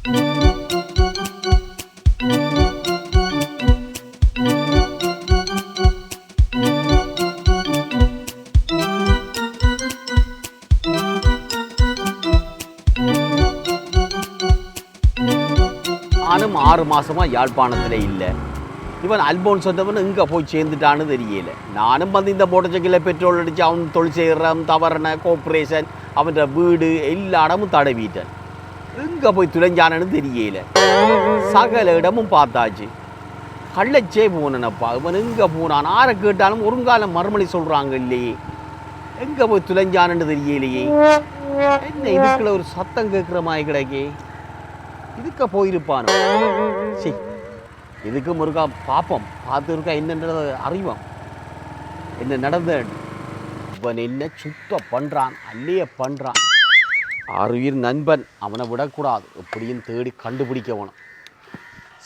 நானும் 6 மாசமா யாழ்ப்பாணத்தில் இல்லை. இவன் அல்போன்ஸ் வந்தவன் இங்கே போய் சேர்ந்துட்டான்னு தெரியல. நானும் வந்து இந்த மோட்டர் சைக்கிளில் பெட்ரோல் அடித்து அவன் தொழில் செய்கிறான் தவறன கோஆப்ரேஷன் அவன் வீடு எல்லா இடமும் தடவிட்டான். எங்கே போய் துளைஞ்சானன்னு தெரியல. சகல இடமும் பார்த்தாச்சு. கள்ளச்சே போனப்பா. இவன் எங்கே போனான்? ஆரை கேட்டாலும் ஒருங்காலம் மறுமொழி சொல்கிறாங்க இல்லையே. எங்கே போய் துளைஞ்சானன்னு தெரியலையே. என்ன இதுக்குள்ள ஒரு சத்தம் கேட்குற மாதிரி கிடைக்கே. இதுக்க போயிருப்பானோ. சரி, இதுக்கும் இருக்கா பார்ப்போம். பார்த்து இருக்கா என்னன்றத அறிவோம். என்ன நடந்த இவன் என்ன சுத்தம் பண்ணுறான், அல்லையே பண்ணுறான். ஆறுயிர் நண்பன், அவனை விடக்கூடாது. எப்படியும் தேடி கண்டுபிடிக்கணும்.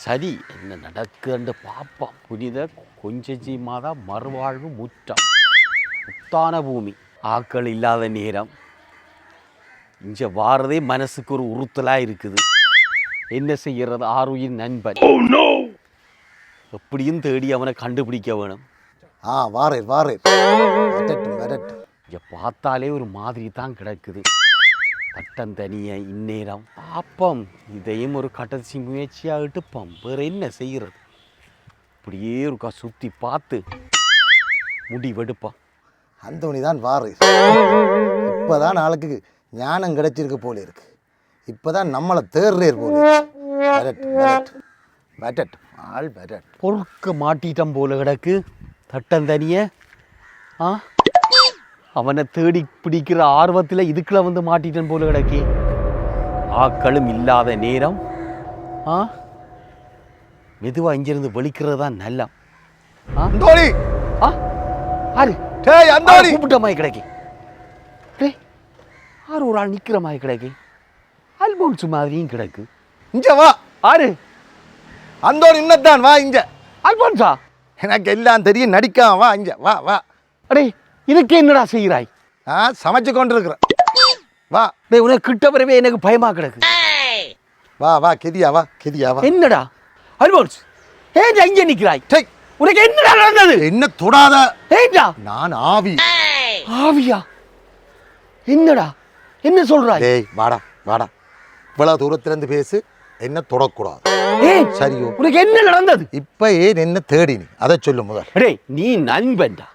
சரி, என்ன நடக்குன்னு பார்ப்போம். புனித கொஞ்சி மாதா மறுவாழ்வு முற்றம், முத்தான பூமி, ஆக்கள் இல்லாத நேரம். இங்கே வாரதே மனசுக்கு ஒரு உறுத்தலாக இருக்குது. என்ன செய்கிறது? ஆறுயிர் நண்பன். எப்படியும் தேடி அவனை கண்டுபிடிக்க வேணும். வாரே இங்கே பார்த்தாலே ஒரு மாதிரி தான் கிடக்குது. பட்டம் தனிய இந்நேரம் பாப்பம். இதையும் ஒரு கடைசி முயற்சியாக எடுப்போம். வேறு என்ன செய்கிறது? இப்படியே இருக்கா சுற்றி பார்த்து முடிவெடுப்போம். அந்தோணி தான் வாரு. இப்போதான் ஆளுக்கு ஞானம் கிடைச்சிருக்கு போல இருக்கு. இப்போதான் நம்மளை தேர்றேர் போல. பொறுக்க மாட்டிட்டம் போல கிடக்கு. தட்டம் தனிய அவனை தேடி பிடிக்கிற ஆர்வத்தில் இதுக்குள்ள வந்து மாட்டிட்டன் போல கிடக்கி. ஆக்களும் இல்லாத நேரம். மெதுவாக இங்கிருந்து வெளிக்கிறது தான் நல்ல. கூப்பிட்ட மாதிரி கிடைக்கி. ஆறு ஒரு ஆள் நிற்கிற மாதிரி கிடைக்கி. அல்போன்ஸ் மாதிரியும் கிடக்கு. இங்க வா. ஆறு அந்தோடு இன்னத்தான் வா. இங்க அல்போன்ஸா? எனக்கு எல்லாம் தெரியும், நடிக்காம வா. இங்க வா வா. அடே, இதுக்கு என்னடா செய்கிறாய்? சமைச்சு கொண்டு இருக்கிறேன். வா. டேய், உனக்கு கிட்ட வரவே எனக்கு பயமா கிடக்கு. வா வா கெதியா வா, கெதியா வா. என்னடா அல்போன்ஸ், ஏன் இங்க நிற்கிறாய்? உனக்கு என்னடா நடந்தது? என்ன தொடாத. ஏண்டா? நான் ஆவி. ஆவியா? என்னடா என்ன சொல்றாய்? டேய் வாடா வாடா. இவ்வளவு தூரத்திலிருந்து பேசு. என்ன தொடக்கூடாது. சரியோ? உனக்கு என்ன நடந்தது? இப்ப ஏன் என்ன தேடினி அதை சொல்லு முதல். டேய், நீ நண்பன்டா.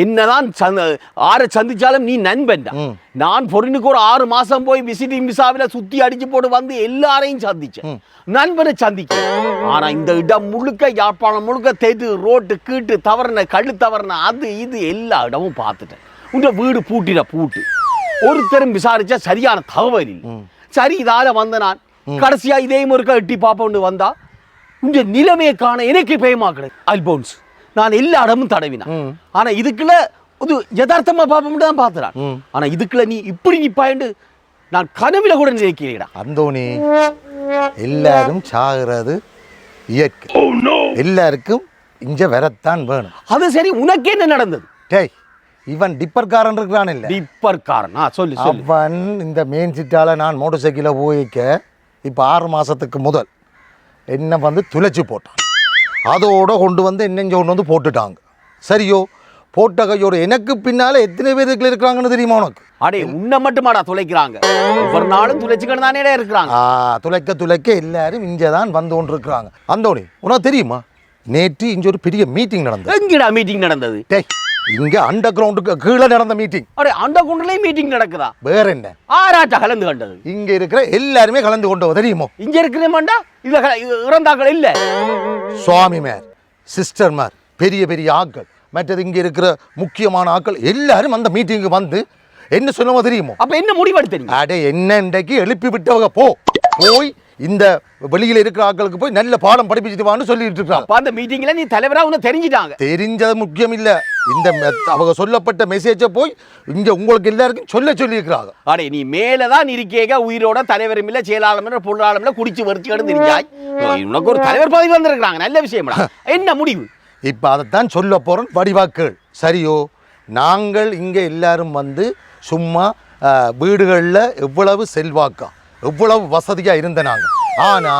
என்னதான் ஆரை சந்திச்சாலும் நீ நண்பன்டா. நான் பொருளுக்கு ஒரு 6 மாசம் போய் விசிட்டிங் விசாவில சுத்தி அடிச்சு போட்டு வந்து எல்லாரையும் சந்திச்சேன். நண்பனை சந்திக்க. ஆனா இந்த இடம் முழுக்க யாழ்ப்பாணம் முழுக்க தேட்டு ரோட்டு கீட்டு தவறுன கழு தவறுன அது இது எல்லா இடமும் பார்த்துட்டேன். உங்க வீடு பூட்டு ஒருத்தரும் விசாரிச்சா சரியான தகவல் இல்லை. சரி, இதால வந்த நான் கடைசியா இதே முறுக்க எட்டி பாப்போன்னு வந்தா உங்க நிலைமையை காண எனக்கு பயமா கிடையாது. அல்போன்ஸ், நான் எல்லா இடமும் தடவினான். ஆனா இதுக்குள்ள ஒரு யதார்த்தமா பாப்போம்னு தான் பார்த்துறான். ஆனா இதுக்குள்ள நீ இப்படி நிப்பாயிண்டு நான் கனவுல கூட நினைக்கிறேடா. அந்தோணி, எல்லாரும் சாகிறது இயற்கை. எல்லாருக்கும் இங்க வரத்தான் வேணும். அது சரி, உனக்கு என்ன நடந்தது? டேய், இவன் டிப்பர்காரன் இருக்கிறான். இல்ல டிப்பர்காரன்? சொல்லு. அவன் இந்த மெயின் சிட்டால நான் மோட்டர் சைக்கிளை போய்க்க இப்போ 6 மாசத்துக்கு முதல் என்ன வந்து துளைச்சி போட்டான். அதோட கொண்டு வந்து என்னெஞ்ச கொண்டு வந்து போட்டுட்டாங்க. சரியோ? போட்ட கையோட எனக்கு பின்னால எத்தனை பேர் இருக்கிறாங்கன்னு தெரியுமா உனக்கு? அடே, உன்னை மட்டுமாடா துளைக்கிறாங்க? ஒவ்வொரு நாளும் துளைச்சிக்கிட்டு தானே இருக்கிறாங்க. துளைக்க எல்லாரும் இங்கே தான் வந்து கொண்டு இருக்கிறாங்க. அந்தோணி, உனக்கு தெரியுமா நேற்று இங்கே ஒரு பெரிய மீட்டிங் நடந்தது. எங்கடா மீட்டிங் நடந்தது? டேய், இங்க அண்டர் கிரவுண்டுக்கு கீழே நடந்த மீட்டிங். அடே, அண்டர் கிரவுண்ட்லயே மீட்டிங் நடக்குதா? வேற என்ன? ஆராட்டா கலந்து கண்டது. இங்க இருக்கிற எல்லாருமே கலந்து கொண்டவ தெரியுமோ? இங்க இருக்கிறேமாண்டா இதுல இறந்தாக்கள் இல்ல. சுவாமிமார், சிஸ்டர்மார், பெரிய பெரிய ஆட்கள், மற்றது இங்க இருக்கிற முக்கியமான ஆட்கள் எல்லாரும் அந்த மீட்டிங்கு வந்து என்ன சொல்லுவோ தெரியுமோ? அப்ப என்ன முடிவெடுத்தீங்க? அடே, என்ன இன்றைக்கு எழுப்பி விட்டவங்க போய் இந்த வெளியில இருக்கிற ஆட்களுக்கு போய் நல்ல பாடம் படிப்பிச்சுட்டு வான்னு சொல்லிட்டு இருக்காங்க. அந்த மீட்டிங்ல நீ தலைவரா உனக்கு தெரிஞ்சிட்டாங்க. தெரிஞ்சது முக்கியம் இல்ல, இந்த அவங்க சொல்லப்பட்ட மெசேஜை போய் இங்க உங்களுக்கு எல்லாருக்கும் சொல்லி இருக்கிறாங்க. அடே, நீ மேலதான் இருக்கேங்க, உயிரோட தலைவரும் இல்ல, செயலாளர் பொருளாளர் இல்ல, குடிச்சு வரிச்சு கிடந்து தெரிஞ்சாய். உனக்கு ஒரு தலைவர் பதவி வந்திருக்காங்க. நல்ல விஷயம். என்ன முடிவு? இப்ப அதைத்தான் சொல்ல போறோம். வடிவாக்கள் சரியோ? நாங்கள் இங்க எல்லாரும் வந்து சும்மா வீடுகளில் எவ்வளவு செல்வாக்கா எவ்வளவு வசதியாக இருந்த நாங்கள் ஆனா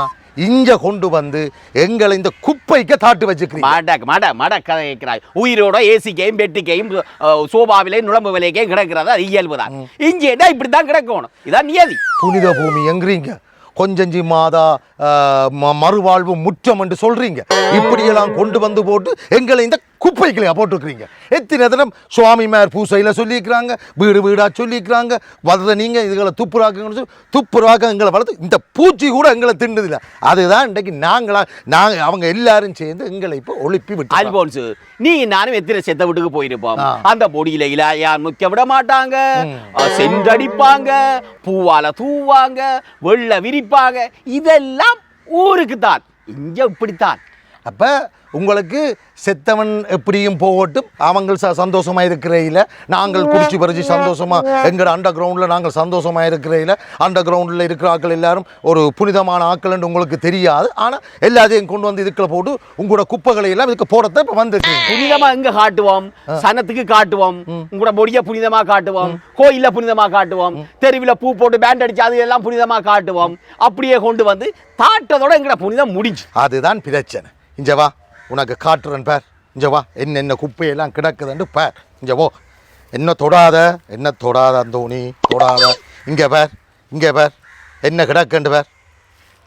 இங்க கொண்டு வந்து எங்களை இந்த குப்பைக்கு தாட்டு வச்சுக்கிறீங்க. மட கதை கேட்கிறாய். உயிரோட ஏசிக்கையும் பெட்டிக்கையும் சோபாவிலையும் நுழம்பு விலைக்கையும் கிடக்கிறது அது இயல்புதான். இங்கேடா இப்படித்தான் கிடக்கணும், இதான் நியதி. புனித பூமி எங்கிறீங்க, கொஞ்சஞ்சி மாதா மறுவாழ்வு முற்றம் என்று சொல்றீங்க. இப்படியெல்லாம் கொண்டு வந்து போட்டு எங்களை இந்த குப்பைகளையா போட்டுருக்கிறீங்க. எத்தனை தினம் சுவாமிமார் பூசையில் சொல்லியிருக்கிறாங்க, வீடு வீடாக சொல்லியிருக்கிறாங்க. வளர்ற நீங்கள் இதுகளை துப்புராக்குங்கன்னு சொல்லி துப்புராக்க எங்களை வளர்த்து இந்த பூச்சி கூட எங்களை திண்டுதில்லை. அதுதான் இன்றைக்கு நாங்கள் அவங்க எல்லாரும் சேர்ந்து எங்களை இப்போ ஒழிப்பி விட்டு. அல்போன்ஸ், நீ நானும் எத்தனை செத்த வீட்டுக்கு போயிருப்போம். அந்த பொடியில யார் முக்க விட மாட்டாங்க, சென்றடிப்பாங்க, பூவால தூவாங்க, வெள்ள விரிப்பாங்க. இதெல்லாம் ஊருக்கு தான், இங்க இப்படித்தான். அப்போ உங்களுக்கு செத்தவன் எப்படியும் போகட்டும், அவங்க சந்தோஷமாக இருக்கிறையில் நாங்கள் குடிச்சு பறிச்சு சந்தோஷமாக எங்கள் அண்டர் கிரவுண்டில் நாங்கள் சந்தோஷமாக இருக்கிறையில் அண்டர் கிரவுண்டில் இருக்கிற ஆக்கள் எல்லாரும் ஒரு புனிதமான ஆக்கள்னு உங்களுக்கு தெரியாது. ஆனால் எல்லாத்தையும் கொண்டு வந்து இதுக்குள்ள போட்டு உங்களோட குப்பைகளை எல்லாம் இதுக்கு போடத்தான் இப்போ வந்துருக்கு. புனிதமாக எங்கே காட்டுவோம்? சனத்துக்கு காட்டுவோம், உங்களோட பொடியை புனிதமாக காட்டுவோம், கோயிலில் புனிதமாக காட்டுவோம், தெருவில் பூ போட்டு பேண்ட் அடிச்சு அது எல்லாம் புனிதமாக காட்டுவோம். அப்படியே கொண்டு வந்து தாட்டதோட எங்களோட புனிதம் முடிஞ்சு. அதுதான் பிரச்சனை. இங்கே வா, உனக்கு காட்டுறேன் பார். இங்கே வா, என்ன குப்பையெல்லாம் கிடக்குதுன்னு பார். இங்கே போ, என்ன தொடாத அந்தோணி தொடாத. இங்கே பார், என்ன கிடக்குண்டு பார்.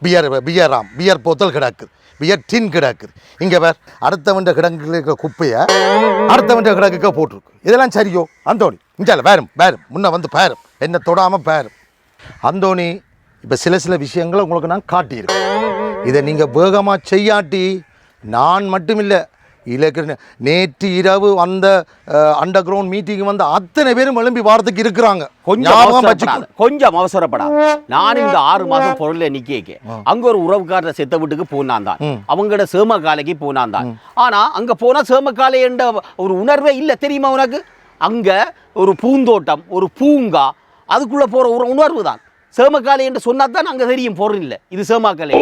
பியர் போத்தல் கிடக்குது, பியர் டின் கிடக்குது. இங்கே பார், அடுத்தவன் கிடங்கு இருக்கிற குப்பையை அடுத்தவன் கிடக்குக்க போட்டிருக்கு. இதெல்லாம் சரியோ அந்தோணி? இங்கே பேரும் முன்ன வந்து பேரும், என்ன தொடாமல் பேரும். அந்தோணி, இப்போ சில விஷயங்களை உங்களுக்கு நான் காட்டியிருக்கேன். இதை நீங்கள் வேகமாக செய்யாட்டி நான் மட்டுமில்லை, இலக்கிற நேற்று இரவு அந்த அண்டர் கிரவுண்ட் மீட்டிங் வந்து அத்தனை பேரும் எழும்பி வாரத்துக்கு இருக்கிறாங்க. கொஞ்சம் அவசரப்படாது. நானும் இந்த 6 மாதம் பொருளை நிக்க அங்க ஒரு உறவுக்காரரை செத்த வீட்டுக்கு போனான் தான், அவங்களோட சேமக்காலைக்கு போனான் தான். ஆனா அங்க போனா சேமக்காலை என்ற ஒரு உணர்வே இல்லை, தெரியுமா உனக்கு? அங்க ஒரு பூந்தோட்டம், ஒரு பூங்கா, அதுக்குள்ள போற ஒரு உணர்வு தான். சேமக்காலை என்று சொன்னாதான் அங்கே தெரியும் பொருள் இல்லை இது சேமக்காலை.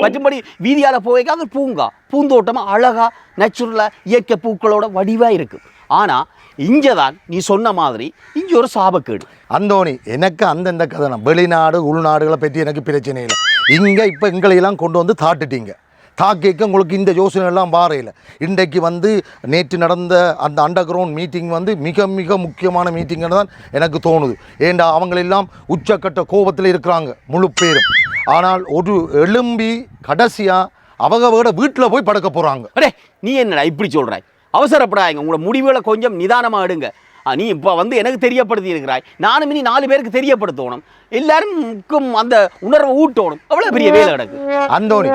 மற்றபடி வீதியால் போய்க்க அது பூங்கா, பூந்தோட்டமாக அழகா நேச்சுரலாக இயற்கை பூக்களோட வடிவாக இருக்கு. ஆனால் இங்கே தான் நீ சொன்ன மாதிரி இங்கே ஒரு சாபக்கேடு. அந்தோணி, எனக்கு அந்தந்த கதை வெளிநாடு உள்நாடுகளை பற்றி எனக்கு பிரச்சனை இல்லை. இங்கே இப்போ எங்களையெல்லாம் கொண்டு வந்து தாட்டுட்டீங்க. தாக்கிக்க உங்களுக்கு இந்த யோசனை எல்லாம் வாரையில். இன்றைக்கு வந்து நேற்று நடந்த அந்த அண்டர் கிரவுண்ட் மீட்டிங் வந்து மிக மிக முக்கியமான மீட்டிங்னு தான் எனக்கு தோணுது. ஏண்டா அவங்களெல்லாம் உச்சக்கட்ட கோபத்தில் இருக்கிறாங்க முழு பேரும். ஆனால் ஒரு எழும்பி கடைசியாக அவங்க வீட்டில் போய் படுக்க போகிறாங்க. அடே, நீ என்னடா இப்படி சொல்கிறாய்? அவசரப்படாங்க, உங்களோட முடிவுகளை கொஞ்சம் நிதானமாக எடுங்க. நீ இப்போ வந்து எனக்கு தெரியப்படுத்தி இருக்கிறாய், நானும் இனி 4 பேருக்கு தெரியப்படுத்தணும், எல்லாருக்கும் அந்த உணர்வை ஊட்டணும். அவ்வளோ பெரிய வேலை கிடக்கு. அந்தோணி,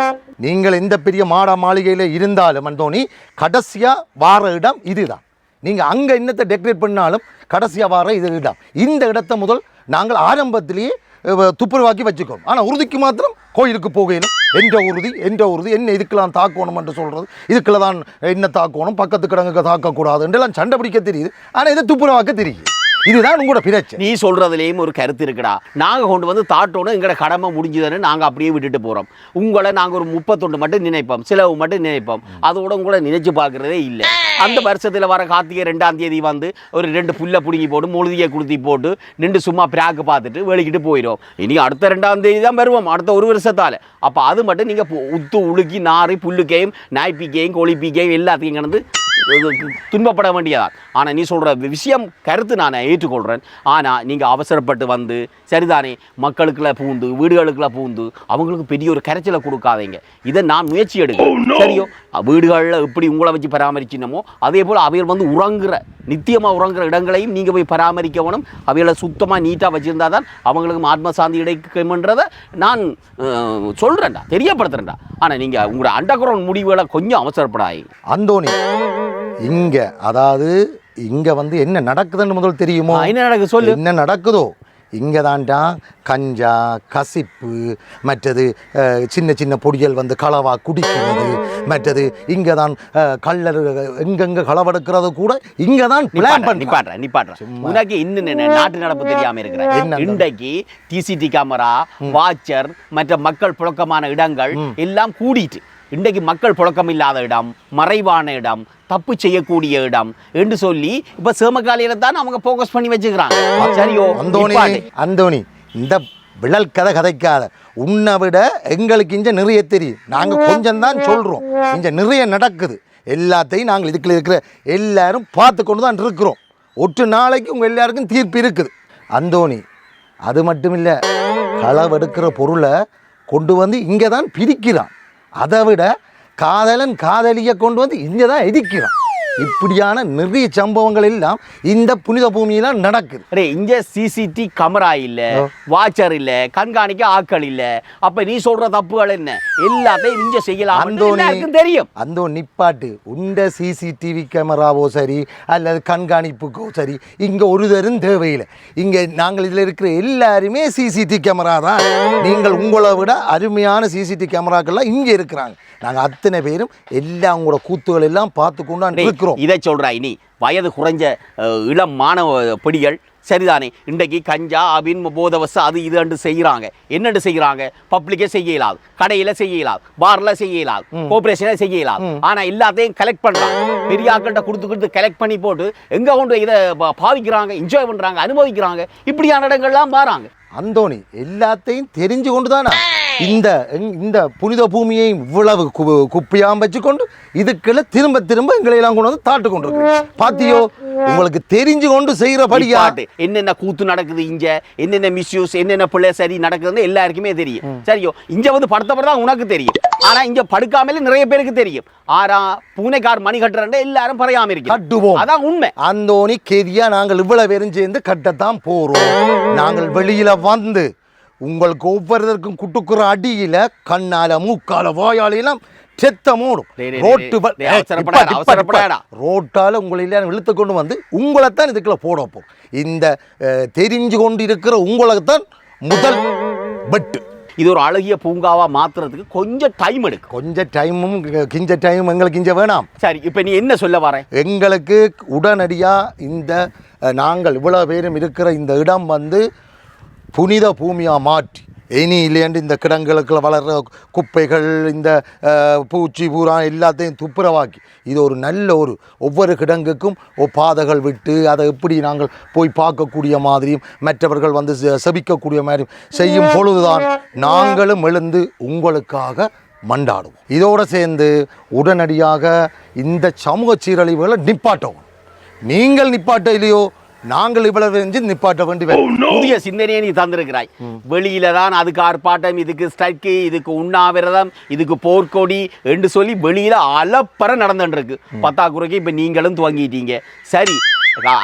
நீங்கள் எந்த பெரிய மாளிகையில் இருந்தாலும் அந்தோணி, கடைசியாக வார இடம் இதுதான். நீங்கள் அங்கே என்னத்தை டெக்கரேட் பண்ணாலும் கடைசியாக வார இது இடம். இந்த இடத்த முதல் நாங்கள் ஆரம்பத்திலேயே துப்புரவாக்கி வச்சுக்கோம். ஆனால் உறுதிக்கு மாத்திரம் கோயிலுக்கு போகணும். என்ற உறுதி என்ன இதுக்கெல்லாம் தாக்கணும் என்று சொல்கிறது, இதுக்குள்ள தான் என்ன தாக்கணும், பக்கத்து கிடங்குக்கு தாக்கக்கூடாது என்றெல்லாம் சண்டை பிடிக்க தெரியுது. ஆனால் இதை துப்புரவாக்க தெரியுது. இதுதான் உங்களோட பிரச்சனை. நீ சொல்றதுலேயும் ஒரு கருத்து இருக்குடா. நாங்கள் கொண்டு வந்து தாட்டோன்னு எங்களோட கடமை முடிஞ்சுதானே நாங்கள் அப்படியே விட்டுட்டு போகிறோம். உங்களை நாங்கள் ஒரு 31 மட்டும் நினைப்போம், செலவு மட்டும் நினைப்போம். அதோட உங்களை நினைச்சு பார்க்குறதே இல்லை. அந்த வருஷத்தில் வர கார்த்திகை 2ஆம் தேதி வந்து ஒரு 2 புல்லை பிடுங்கி போட்டு மூலிகையை குளுத்தி போட்டு நின்று சும்மா பிராக்கு பார்த்துட்டு வெளிக்கிட்டு போயிடும். இனி அடுத்த 2ஆம் தேதி தான் வருவோம், அடுத்த 1 வருஷத்தால். அப்போ அது மட்டும் நீங்கள் உத்து உழுக்கி நாரி புல்லுக்கையும் நாய்ப்பிக்கையும் கோழிப்பிக்கையும் எல்லாத்தையும் கிடந்து துன்பப்பட வேண்டியதான். ஆனால் நீ சொல்கிற விஷயம் கருத்து நான் ஏற்றுக்கொள்கிறேன். ஆனால் நீங்கள் அவசரப்பட்டு வந்து சரிதானே மக்களுக்குள்ள பூந்து வீடுகளுக்குள்ள பூந்து அவங்களுக்கு பெரிய ஒரு கரைச்சலை கொடுக்காதீங்க. இதை நான் முயற்சி எடுக்கிறேன். சரியோ, வீடுகளில் எப்படி உங்களை வச்சு பராமரிச்சினமோ அதே போல் அவைகள் வந்து நித்தியமாக உறங்குற இடங்களையும் நீங்கள் போய் பராமரிக்க வேணும். அவைகளை சுத்தமாக நீட்டாக வச்சுருந்தா தான் அவங்களுக்கு ஆத்மசாந்தி கிடைக்கும்ன்றதை நான் சொல்கிறேன்டா, தெரியப்படுத்துகிறேன்டா. ஆனால் நீங்கள் உங்களோட அண்டர் கிரவுண்ட் முடிவுகளை கொஞ்சம் அவசரப்படாதீங்க. அந்தோணி, இங்கே அதாவது இங்கே வந்து என்ன நடக்குதுன்னு முதல் தெரியுமோ? என்ன நடக்குது சொல்லு. என்ன நடக்குதோ இங்கே தான்டா கஞ்சா, கசிப்பு, மற்றது சின்ன சின்ன பொடிகள் வந்து களவா குடிக்கிறது, மற்றது இங்கே தான் கள்ளர் எங்கெங்கே களவெடுக்கிறது கூட இங்கே தான் பிளான் பண்ணி நிப்பாட்டுறேன். உனக்கு இன்னும் நாட்டு நடப்பு தெரியாமல் இருக்கிறேன். இன்றைக்கு டிசிடி கேமரா, வாட்சர், மற்ற மக்கள் புழக்கமான இடங்கள் எல்லாம் கூடிட்டு இன்றைக்கு மக்கள் புழக்கம் இல்லாத இடம், மறைவான இடம், தப்பு செய்யக்கூடிய இடம் என்று சொல்லி இப்போ சேமக்காலையில தான் அவங்க ஃபோக்கஸ் பண்ணி வச்சுக்கிறாங்க. சரியோ அந்தோணி, இந்த விழல் கதை கதைக்காத. உன்னை விட எங்களுக்கு இங்கே நிறைய தெரியும். நாங்கள் கொஞ்சம் தான் சொல்கிறோம், இங்கே நிறைய நடக்குது. எல்லாத்தையும் நாங்கள் இதுக்குள்ள இருக்கிற எல்லாரும் பார்த்து கொண்டு தான் இருக்கிறோம். ஒற்று நாளைக்கு உங்கள் எல்லாருக்கும் தீர்ப்பு இருக்குது. அந்தோணி, அது மட்டும் இல்லை, களவெடுக்கிற பொருளை கொண்டு வந்து இங்கே தான் பிரிக்கிறான். அதை விட காதலன் காதலியை கொண்டு வந்து இங்கே தான் எதிக்கிறான். இப்படியான நிறைய சம்பவங்கள் எல்லாம் இந்த புனித பூமியில நடக்குது. அரே, இங்க சிசிடி கேமரா இல்ல, வாட்சர் இல்ல, கண்காணிக்க ஆட்கள் இல்ல. அப்ப நீ சொல்ற தப்புகள் என்ன? எல்லாத்தையும் இங்க செய்யலாம். எல்லாருக்கும் தெரியும். அந்த நிப்பாட்டு, உண்ட சிசிடிவி கேமராவோ சரி அல்லது கண்காணிப்புக்கோ சரி இங்க ஒரு தரும் தேவையில்லை. இங்க நாங்கள் இதுல இருக்கிற எல்லாருமே சிசிடிவி கேமரா தான். நீங்கள் உங்களை விட அருமையான சிசிடிவி கேமராக்கள்லாம் இங்க இருக்கிறாங்க. நாங்கள் அத்தனை பேரும் எல்லாம் உங்களோட கூத்துகள் எல்லாம் பார்த்து கொண்டு இருக்கிறோம். இதை சொல்றாய் நீ, வயது குறைஞ்ச இளம் மாணவ பிடிகள் சரிதானே, இன்றைக்கு கஞ்சா அபின் போதவச அது இது செய்யறாங்க. என்னென்று செய்யறாங்க? பப்ளிக்கே செய்ய இயலாது, கடையில செய்ய இயலாது, பார்ல செய்ய இயலாது, கோஆபரேஷன்ல செய்ய இயலாது. ஆனா எல்லாத்தையும் கலெக்ட் பண்றாங்க. பெரிய ஆட்கள்கிட்ட கொடுத்து கலெக்ட் பண்ணி போட்டு எங்க கொண்டு இதை பாவிக்கிறாங்க, என்ஜாய் பண்றாங்க, அனுபவிக்கிறாங்க. இப்படியான இடங்கள்லாம் மாறாங்க. அந்தோணி, எல்லாத்தையும் தெரிஞ்சு கொண்டு தானே இந்த புனித பூமியை இவ்வளவு குப்பையாம் வச்சுக்கொண்டு இதுக்குள்ள திரும்ப திரும்ப எங்களை எல்லாம் கொண்டு வந்து தாட்டு கொண்டு இருக்கு. பாத்தியோ, உங்களுக்கு தெரிஞ்சு கொண்டு செய்யறபடியா என்னென்ன கூத்து நடக்குது, இங்க என்னென்ன மிஸ்யூஸ், என்னென்ன பிள்ளை சரி நடக்குதுன்னு எல்லாருக்குமே தெரியும். சரியோ, இங்க வந்து படுத்தப்படதான் உனக்கு தெரியும். ஆனா இங்க படுக்காமலே நிறைய பேருக்கு தெரியும். ஆரா பூனைக்கார் மணி கட்டுறேன் எல்லாரும் பறையாம இருக்கு. கட்டுவோம், அதான் உண்மை. அந்தோணி கேதியா, நாங்கள் இவ்வளவு பேரும் சேர்ந்து கட்டத்தான் போறோம். நாங்கள் வெளியில வந்து உங்களுக்கு ஒவ்வொருத்தருக்கும் குட்டுக்குற அடியில கண்ணால மூக்கால வாயாலையெல்லாம் செத்தமோடும். ரோட்டால உங்களை இழுத்து கொண்டு வந்து உங்களைத்தான் இதுக்குள்ள போடப்போம். இந்த தெரிஞ்சு கொண்டு இருக்கிற உங்களைத்தான் முதல் பட்டு. இது ஒரு அழகிய பூங்காவா மாத்துறதுக்கு கொஞ்சம் டைம் எடுக்கும். கொஞ்சம் டைமும் கிஞ்ச டைம் எங்களுக்கு இங்க வேணாம். சரி, இப்ப நீ என்ன சொல்ல வர? எங்களுக்கு உடனடியா இந்த நாங்கள் இவ்வளவு பேரும் இருக்கிற இந்த இடம் வந்து புனித பூமியா மாற்றி, இனி இல்லையாண்டு இந்த கிடங்களுக்குள்ள வளர்கிற குப்பைகள், இந்த பூச்சி பூரா எல்லாத்தையும் துப்புரவாக்கி இது ஒரு நல்ல ஒரு ஒவ்வொரு கிடங்குக்கும் பாதைகள் விட்டு அதை எப்படி நாங்கள் போய் பார்க்கக்கூடிய மாதிரியும் மற்றவர்கள் வந்து செபிக்கக்கூடிய மாதிரியும் செய்யும் பொழுதுதான் நாங்களும் எழுந்து உங்களுக்காக மண்டாடுவோம். இதோடு சேர்ந்து உடனடியாக இந்த சமூக சீரழிவுகளை நிப்பாட்டவும். நீங்கள் நிப்பாட்ட இல்லையோ, நாங்கள் இவ்வளவு நிப்பாட்ட வேண்டி புதிய சிந்தனையை நீ தந்திருக்கிறாய். வெளியில தான் அதுக்கு ஆர்ப்பாட்டம், இதுக்கு ஸ்ட்ரைக்கு, இதுக்கு உண்ணாவிரதம், இதுக்கு போர்க்கொடி என்று சொல்லி வெளியில அலப்பற நடந்துருக்கு. பத்தாக்குறைக்கு இப்ப நீங்களும் துவங்கிட்டீங்க. சரி,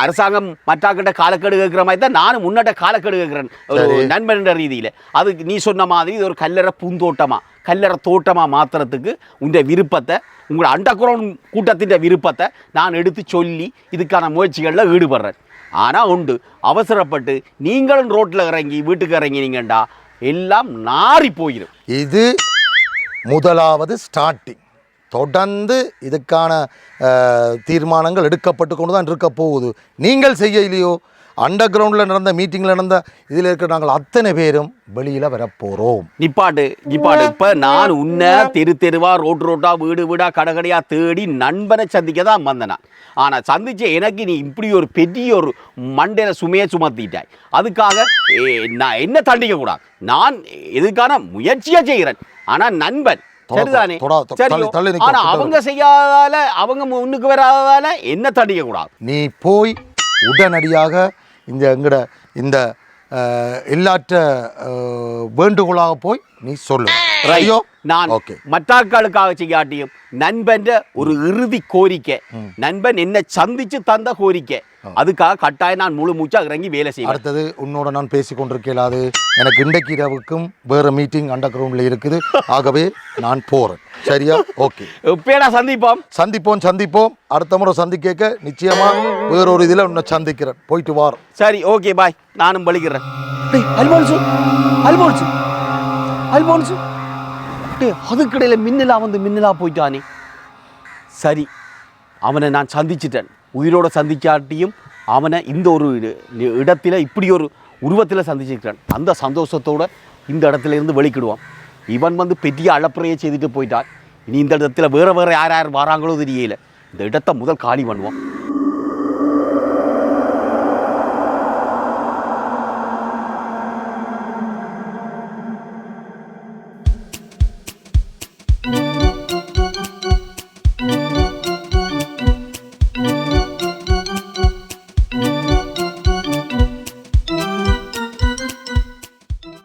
அரசாங்கம் மற்றாக்கிட்ட காலக்கெடு கேட்கிற மாதிரி தான் நானும் முன்னாட்ட காலக்கெடு கேட்கிறேன் ஒரு நண்பன் என்ற ரீதியில. அதுக்கு நீ சொன்ன மாதிரி இது ஒரு கல்லறை பூந்தோட்டமா, கல்லறை தோட்டமா மாத்துறதுக்கு உங்க விருப்பத்தை, உங்களோட அண்டர் கிரவுண்ட் கூட்டத்தின் விருப்பத்தை நான் எடுத்து சொல்லி இதுக்கான முயற்சிகளில் ஈடுபடுறேன். ஆனால் உண்டு, அவசரப்பட்டு நீங்களும் ரோட்டில் இறங்கி வீட்டுக்கு இறங்கினீங்கண்டா எல்லாம் நாரி போயிடும். இது முதலாவது ஸ்டார்டிங். தொடர்ந்து இதுக்கான தீர்மானங்கள் எடுக்கப்பட்டு கொண்டு தான் இருக்க போகுது. நீங்கள் செய்ய இல்லையோ, அண்டர் கிரவுண்டில் நடந்த மீட்டிங்கில் நடந்த இதில் இருக்கிற நாங்கள் அத்தனை பேரும் வெளியில் வரப்போகிறோம். நிப்பாட்டு. இப்போ நான் உன்னை தெருவா ரோட்டா வீடு வீடா கடைக்கடையா தேடி நண்பனை சந்திக்க தான் வந்தேன். ஆனால் சந்திச்ச எனக்கு நீ இப்படி ஒரு பெரிய ஒரு மண்டையில சுமையை சுமத்திட்டாய். அதுக்காக நான் என்ன தண்டிக்க கூடாது. நான் இதுக்கான முயற்சியை செய்கிறேன். ஆனால் நண்பன் சரிதானே, ஆனா அவங்க செய்யாதால, அவங்க முன்னுக்கு வராதால என்ன தண்டிக்க கூடாது. நீ போய் உடனடியாக எங்கட இந்த எல்லாற்ற வேண்டுகோளாக போய் நீ சொல்லு. ஐயோ, நான் மற்றாக்களுக்காக செய்யாட்டியும் நண்பன் ஒரு இறுதி கோரிக்கை, நண்பன் என்ன சந்திச்சு தந்த கோரிக்கை, அதுக்காக கட்டாயம் நான் முழு மூச்சா இறங்கி வேலை செய்வேன். அடுத்தது உன்னோட நான் பேசிக்கொண்டிருக்கலாது. எனக்கு இன்றைக்கு இரவுக்கும் வேற மீட்டிங் அண்டர் கிரவுண்ட்ல இருக்குது. ஆகவே நான் போறேன். சரியா? ஓகே, எப்படா சந்திப்போம். அடுத்த முறை சந்திக்க நிச்சயமா வேறொரு இதுல உன்னை சந்திக்கிறேன். போயிட்டு வார். சரி, ஓகே, பாய். நானும் பலிக்கிறேன். அல்போன்சு அதுக்கிடையில மின்னலா போயிட்டானே. சரி, அவனை நான் சந்திச்சிட்டேன். உயிரோட சந்திக்காட்டியும் அவனை இந்த ஒரு இடத்துல இப்படி ஒரு உருவத்தில் சந்திச்சிருக்கிறான். அந்த சந்தோஷத்தோட இந்த இடத்துல இருந்து வெளிக்கிடுவான். இவன் வந்து பெரிய அளப்புறையை செய்துட்டு போயிட்டான். இனி இந்த இடத்துல வேற யார் வராங்களோ தெரியல. இந்த இடத்த முதல் காலி பண்ணுவான்.